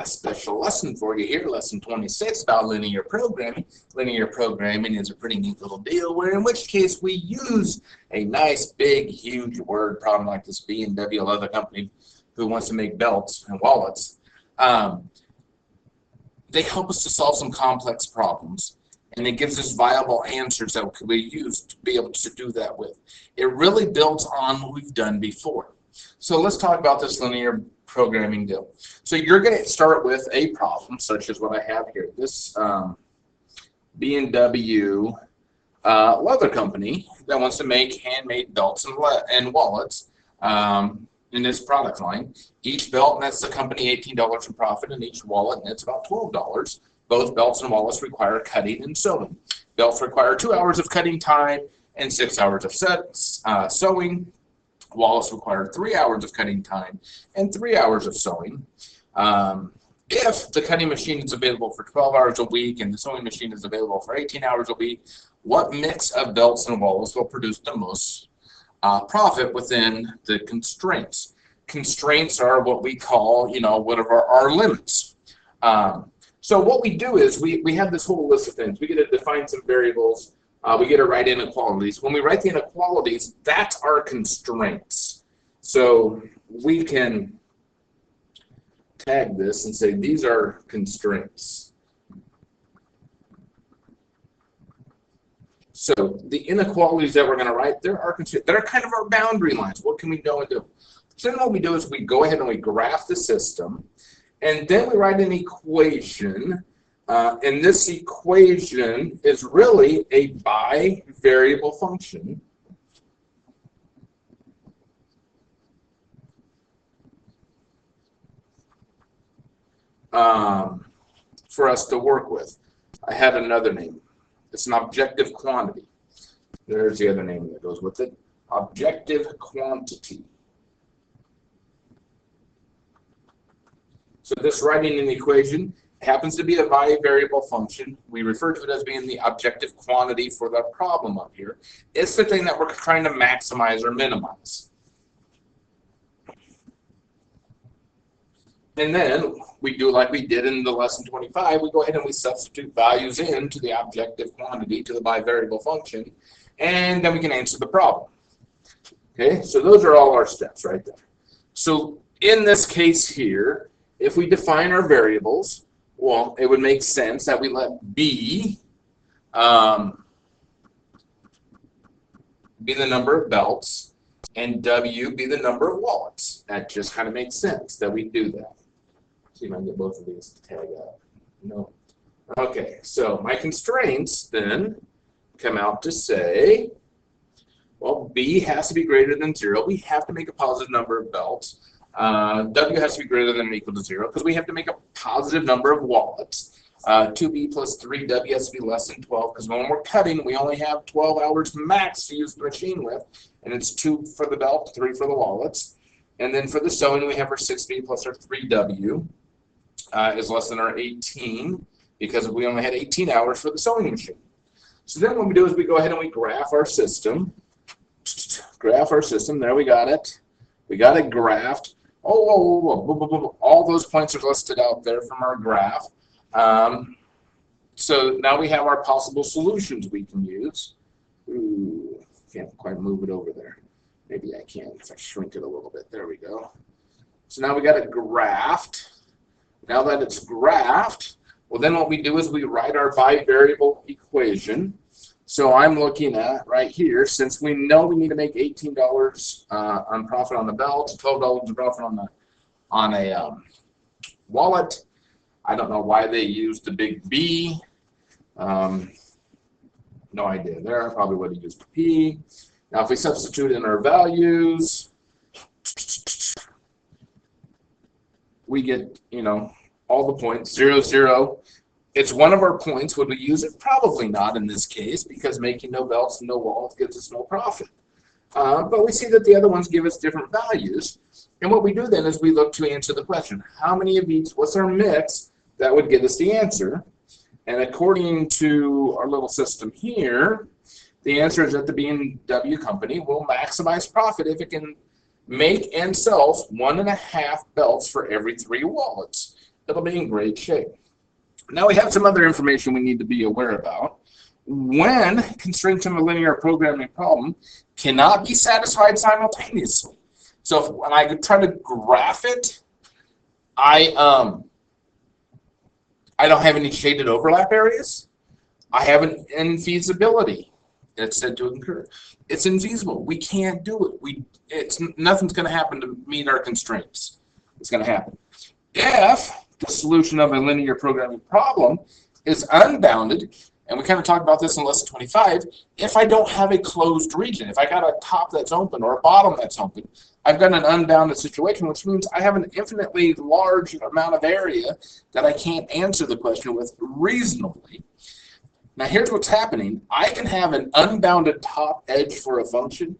got a special lesson for you here, lesson 26 about linear programming. Linear programming is a pretty neat little deal, where in which case we use a nice, big, huge word problem like this B&W leather company who wants to make belts and wallets. They help us to solve some complex problems, and it gives us viable answers that we use to be able to do that with. It really builds on what we've done before. So let's talk about this linear programming deal. So you're going to start with a problem such as what I have here. This B&W leather company that wants to make handmade belts and wallets in this product line. Each belt nets the company $18 in profit, and each wallet nets about $12. Both belts and wallets require cutting and sewing. Belts require 2 hours of cutting time and 6 hours of sewing. Wallets require 3 hours of cutting time and 3 hours of sewing. If the cutting machine is available for 12 hours a week and the sewing machine is available for 18 hours a week, what mix of belts and wallets will produce the most profit within the constraints? Constraints are what we call, what are our limits. So what we do is we have this whole list of things. We get to define some variables. We get to write inequalities. When we write the inequalities, that's our constraints. So we can tag this and say these are constraints. So the inequalities that we're going to write, they're our constraints. They're kind of our boundary lines. What can we go and do? So then what we do is we go ahead and we graph the system, and then we write an equation. And this equation is really a bivariable function. For us to work with. I had another name. It's an objective quantity. There's the other name that goes with it. Objective quantity. So this writing an equation happens to be a bivariable function. We refer to it as being the objective quantity for the problem up here. It's the thing that we're trying to maximize or minimize. And then we do like we did in the lesson 25. We go ahead and we substitute values into the objective quantity to the bivariable function, and then we can answer the problem. Okay, so those are all our steps right there. So in this case here, if we define our variables, well, it would make sense that we let B be the number of belts and W be the number of wallets. That just kind of makes sense that we do that. See if I can get both of these to tag up. No. Okay, so my constraints then come out to say, well, B has to be greater than 0. We have to make a positive number of belts. W has to be greater than or equal to 0 because we have to make a positive number of wallets. 2B plus 3W has to be less than 12 because when we're cutting, we only have 12 hours max to use the machine with, and it's 2 for the belt, 3 for the wallets. And then for the sewing, we have our 6B plus our 3W is less than our 18 because we only had 18 hours for the sewing machine. So then what we do is we go ahead and we graph our system. Graph our system. There, we got it. We got it graphed. All those points are listed out there from our graph. So now we have our possible solutions we can use. Ooh, can't quite move it over there. Maybe I can if I shrink it a little bit. There we go. So now we got it graphed. Now that it's graphed, well, then what we do is we write our bivariable equation. So I'm looking at right here, since we know we need to make $18 on profit on the belt, $12 in profit on a wallet. I don't know why they used the big B. No idea there. I probably would have used P. Now if we substitute in our values, we get, all the points, 0, 0. It's one of our points. Would we use it? Probably not in this case because making no belts and no wallets gives us no profit. But we see that the other ones give us different values. And what we do then is we look to answer the question, how many of each, what's our mix that would get us the answer? And according to our little system here, the answer is that the B&W company will maximize profit if it can make and sell 1.5 belts for every 3 wallets. it'll be in great shape. Now we have some other information we need to be aware about. When constraints in a linear programming problem cannot be satisfied simultaneously. So when I try to graph it, I don't have any shaded overlap areas. I have an infeasibility that's said to occur. It's infeasible. We can't do it. Nothing's going to happen to meet our constraints. It's going to happen. If the solution of a linear programming problem is unbounded, and we kind of talked about this in lesson 25, if I don't have a closed region, if I got a top that's open or a bottom that's open, I've got an unbounded situation, which means I have an infinitely large amount of area that I can't answer the question with reasonably. Now here's what's happening. I can have an unbounded top edge for a function,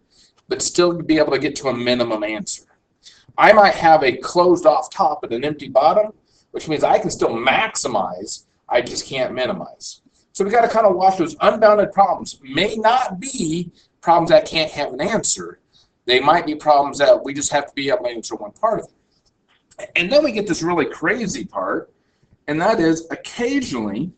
but still be able to get to a minimum answer. I might have a closed off top and an empty bottom, which means I can still maximize, I just can't minimize. So we got to kind of watch those unbounded problems. May not be problems that can't have an answer. They might be problems that we just have to be able to answer one part of it. And then we get this really crazy part, and that is occasionally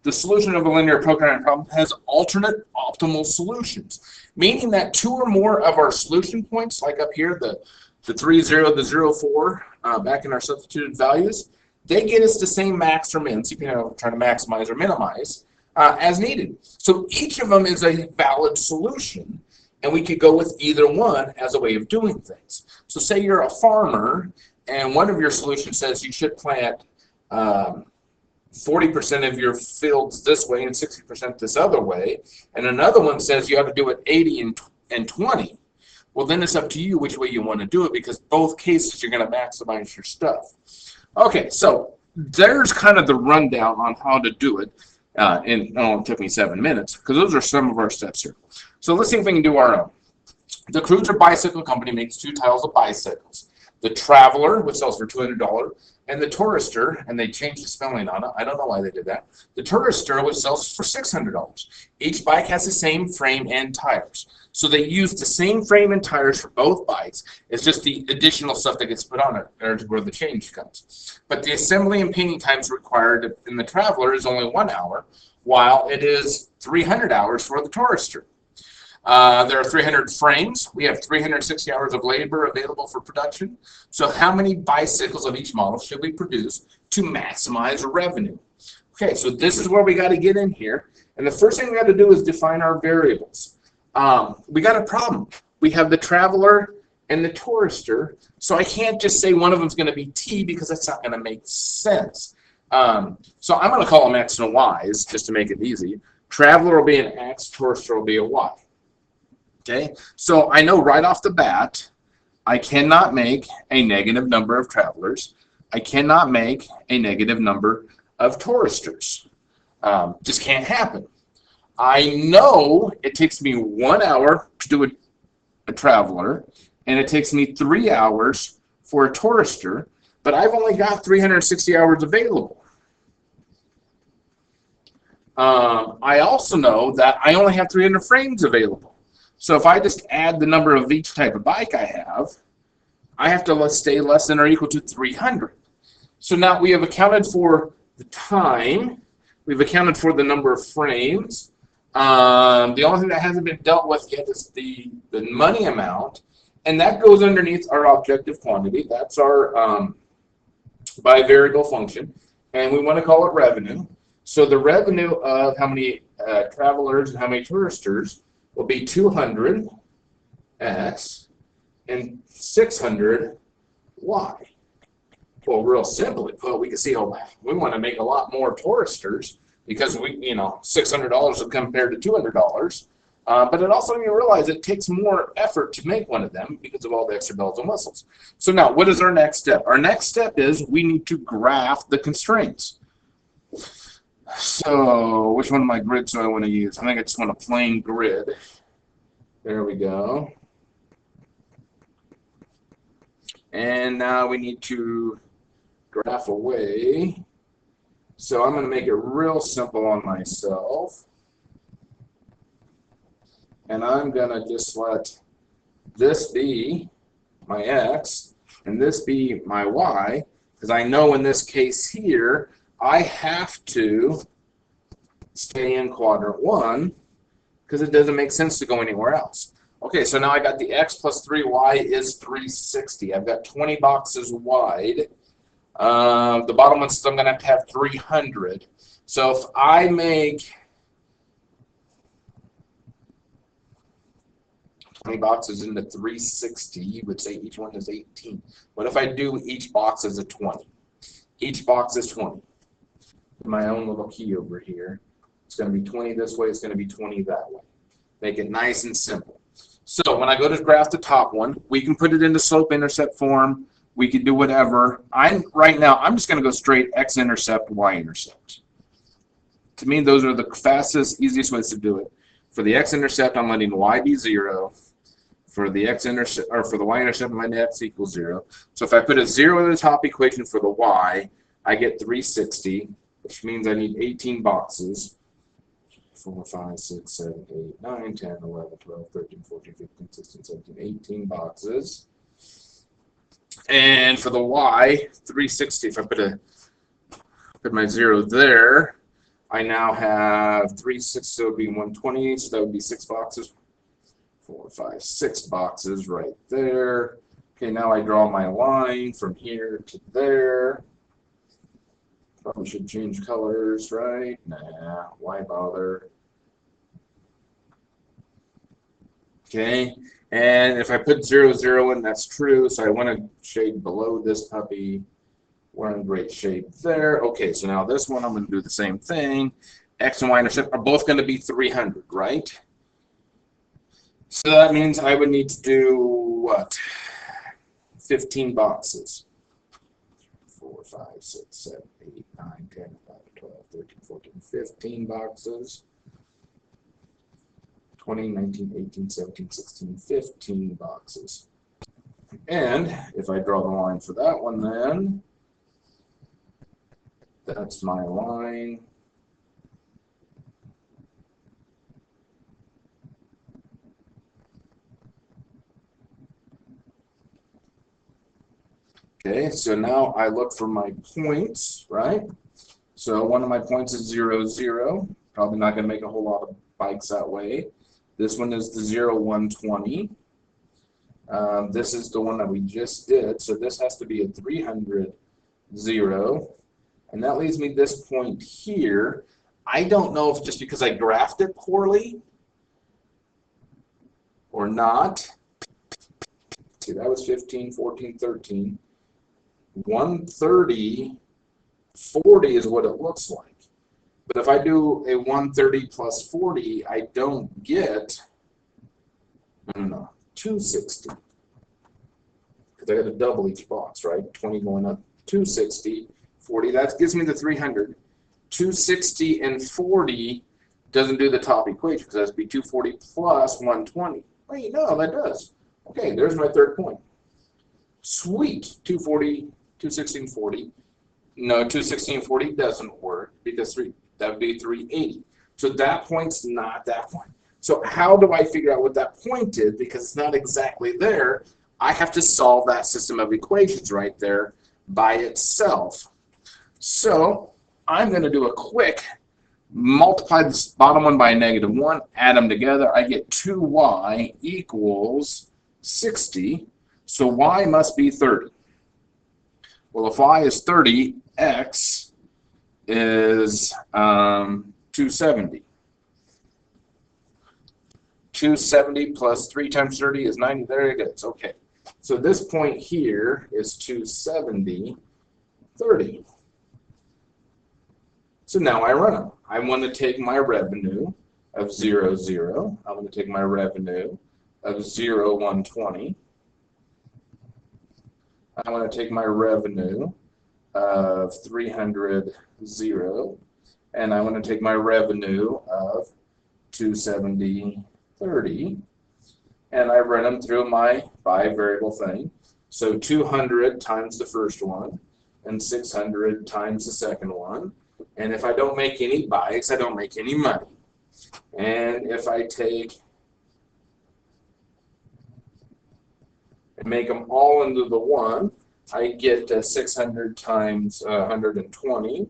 the solution of a linear programming problem has alternate optimal solutions, meaning that two or more of our solution points, like up here, the 3, 0, the 0, 4, back in our substituted values, they get us the same max or min, so you can try to maximize or minimize as needed. So each of them is a valid solution, and we could go with either one as a way of doing things. So say you're a farmer, and one of your solutions says you should plant 40% of your fields this way and 60% this other way, and another one says you have to do it 80 and 20. Well, then it's up to you which way you want to do it, because both cases you're going to maximize your stuff. Okay, so there's kind of the rundown on how to do it. It took me 7 minutes, because those are some of our steps here. So let's see if we can do our own. The Cruiser Bicycle Company makes 2 types of bicycles. The Traveler, which sells for $200, and the Tourister, and they changed the spelling on it. I don't know why they did that. The Tourister, which sells for $600. Each bike has the same frame and tires. So they use the same frame and tires for both bikes. It's just the additional stuff that gets put on it, or where the change comes. But the assembly and painting times required in the Traveler is only 1 hour, while it is 300 hours for the Tourister. There are 300 frames. We have 360 hours of labor available for production. So how many bicycles of each model should we produce to maximize revenue? Okay, so this is where we got to get in here. And the first thing we got to do is define our variables. We got a problem. We have the Traveler and the Tourister. So I can't just say one of them is going to be T, because that's not going to make sense. So I'm going to call them X and Y's just to make it easy. Traveler will be an X, Tourister will be a Y. Okay, so I know right off the bat, I cannot make a negative number of Travelers. I cannot make a negative number of Touristers. Just can't happen. I know it takes me 1 hour to do a Traveler, and it takes me 3 hours for a Tourister, but I've only got 360 hours available. I also know that I only have 300 frames available. So if I just add the number of each type of bike I have to stay less than or equal to 300. So now we have accounted for the time. We've accounted for the number of frames. The only thing that hasn't been dealt with yet is the money amount. And that goes underneath our objective quantity. That's our bivariable function. And we want to call it revenue. So the revenue of how many Travelers and how many Touristers will be 200 X and 600 Y. Well, real simply put, we can see how we want to make a lot more Touristers, because $600 would compared to $200. But it also, you realize it takes more effort to make one of them because of all the extra bells and whistles. So now, what is our next step? Our next step is we need to graph the constraints. So which one of my grids do I want to use? I think I just want a plain grid. There we go. And now we need to graph away. So I'm going to make it real simple on myself. And I'm going to just let this be my X and this be my Y Because I know in this case here, I have to stay in quadrant 1 because it doesn't make sense to go anywhere else. Okay, so now I got the x plus 3y is 360. I've got 20 boxes wide. The bottom one says I'm going to have 300. So if I make 20 boxes into 360, you would say each one is 18. What if I do each box as a 20? Each box is 20. My own little key over here. It's going to be 20 this way, it's going to be 20 that way. Make it nice and simple. So when I go to graph the top one, we can put it into slope-intercept form. We can do whatever. Right now, I'm just going to go straight x-intercept, y-intercept. To me, those are the fastest, easiest ways to do it. For the x-intercept, I'm letting y be 0. For the x-intercept, or for the y-intercept, I'm letting x equals 0. So if I put a 0 in the top equation for the y, I get 360, which means I need 18 boxes. 4, 5, 6, 7, 8, 9, 10, 11, 12, 13, 14, 15, 16, 17, 18 boxes. And for the y, 360, if I put my 0 there, I now have 360, so it would be 120, so that would be 6 boxes. 4, 5, 6 boxes right there. Okay, now I draw my line from here to there. Probably should change colors, right? Nah, why bother? Okay, and if I put 0, 0 in, that's true, so I want to shade below this puppy. We're in great shape there. Okay, so now this one, I'm going to do the same thing. X and Y intercept are both going to be 300, right? So that means I would need to do, what? 15 boxes. 4, 5, 6, 7, 8, 9, 10, 11, 12, 13, 14, 15 boxes. 20, 19, 18, 17, 16, 15 boxes. And if I draw the line for that one, then that's my line. Okay, so now I look for my points, right? So one of my points is 0, 0. Probably not going to make a whole lot of bikes that way. This one is the 0, 120. This is the one that we just did, so this has to be a 300, 0. And that leaves me this point here. I don't know if just because I graphed it poorly or not. See, that was 15, 14, 13. 130, 40 is what it looks like. But if I do a 130 plus 40, I don't get, 260. Because I got to double each box, right? 20 going up, 260, 40. That gives me the 300. 260 and 40 doesn't do the top equation because that's be 240 plus 120. Wait, no, that does. Okay, there's my third point. Sweet, 240, 260 and 40. No, 260 and 40 doesn't work because that would be 380. So that point's not that point. So how do I figure out what that point is? Because it's not exactly there. I have to solve that system of equations right there by itself. So I'm going to do a quick multiply this bottom one by a -1, add them together. I get 2y equals 60. So y must be 30. Well, if y is 30, x is 270. 270 plus 3 times 30 is 90. There it is. Okay. So this point here is 270, 30. So now I run them. I want to take my revenue of 0, 0. I want to take my revenue of 0, 120. I want to take my revenue of 300, 0. And I want to take my revenue of 270, 30. And I run them through my 5-variable thing. So 200 times the first one and 600 times the second one. And if I don't make any bikes, I don't make any money. And if I take and make them all into the 1, I get 600 times 120.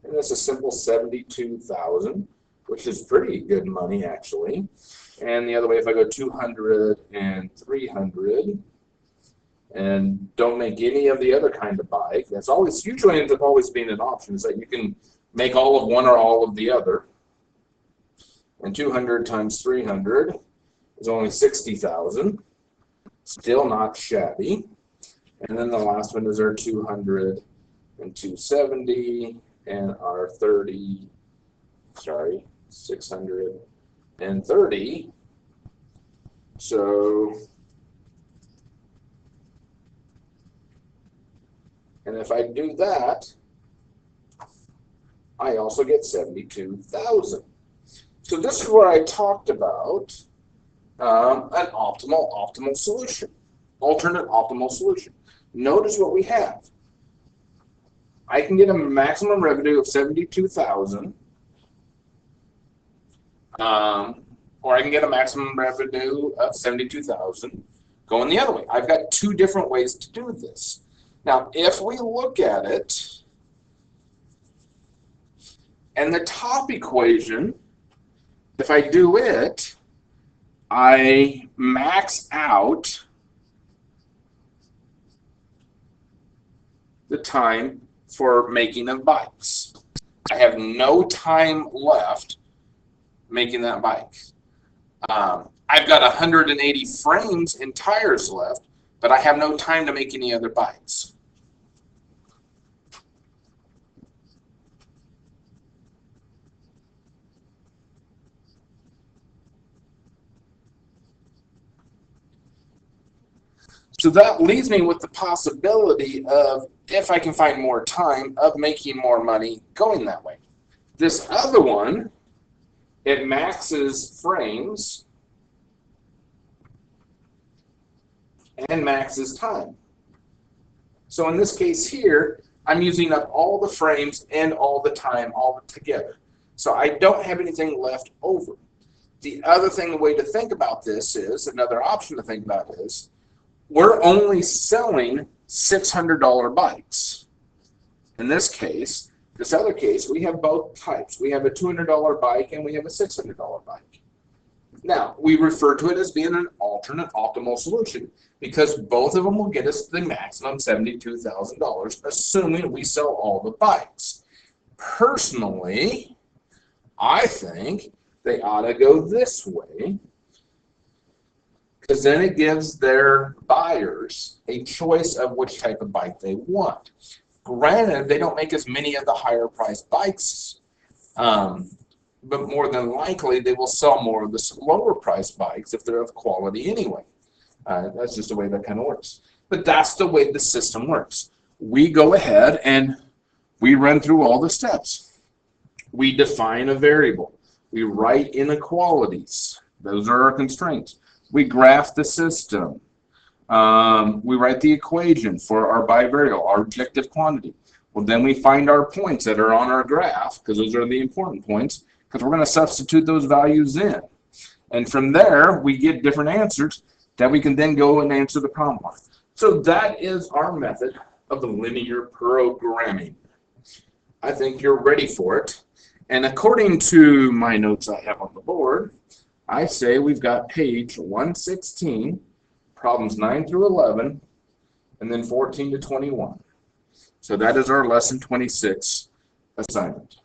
And that's a simple 72,000, which is pretty good money, actually. And the other way, if I go 200 and 300, and don't make any of the other kind of bike, that's always usually ends up always being an option, is that you can make all of one or all of the other. And 200 times 300 is only 60,000. Still not shabby. And then the last one is our 200 and 270, and our 630. So, and if I do that, I also get 72,000. So this is where I talked about an optimal solution, alternate optimal solution. Notice what we have. I can get a maximum revenue of 72,000, or I can get a maximum revenue of 72,000 going the other way. I've got two different ways to do this. Now, if we look at it, and the top equation, if I do it, I max out the time for making of bikes. I have no time left making that bike. I've got 180 frames and tires left, but I have no time to make any other bikes. So that leaves me with the possibility of, if I can find more time, of making more money going that way. This other one, it maxes frames and maxes time. So in this case here, I'm using up all the frames and all the time all together. So I don't have anything left over. The other thing, the way to think about this is, another option to think about is, we're only selling $600 bikes. In this case, this other case, we have both types. We have a $200 bike and we have a $600 bike. Now, we refer to it as being an alternate optimal solution because both of them will get us the maximum $72,000, assuming we sell all the bikes. Personally, I think they ought to go this way, because then it gives their buyers a choice of which type of bike they want. Granted, they don't make as many of the higher priced bikes, but more than likely they will sell more of the lower priced bikes if they're of quality anyway. That's just the way that kind of works. But that's the way the system works. We go ahead and we run through all the steps. We define a variable. We write inequalities. Those are our constraints. We graph the system. We write the equation for our bivariable, our objective quantity. Well, then we find our points that are on our graph, because those are the important points, because we're going to substitute those values in. And from there, we get different answers that we can then go and answer the problem. So that is our method of the linear programming. I think you're ready for it. And according to my notes I have on the board, I say we've got page 116, problems 9 through 11, and then 14 to 21. So that is our lesson 26 assignment.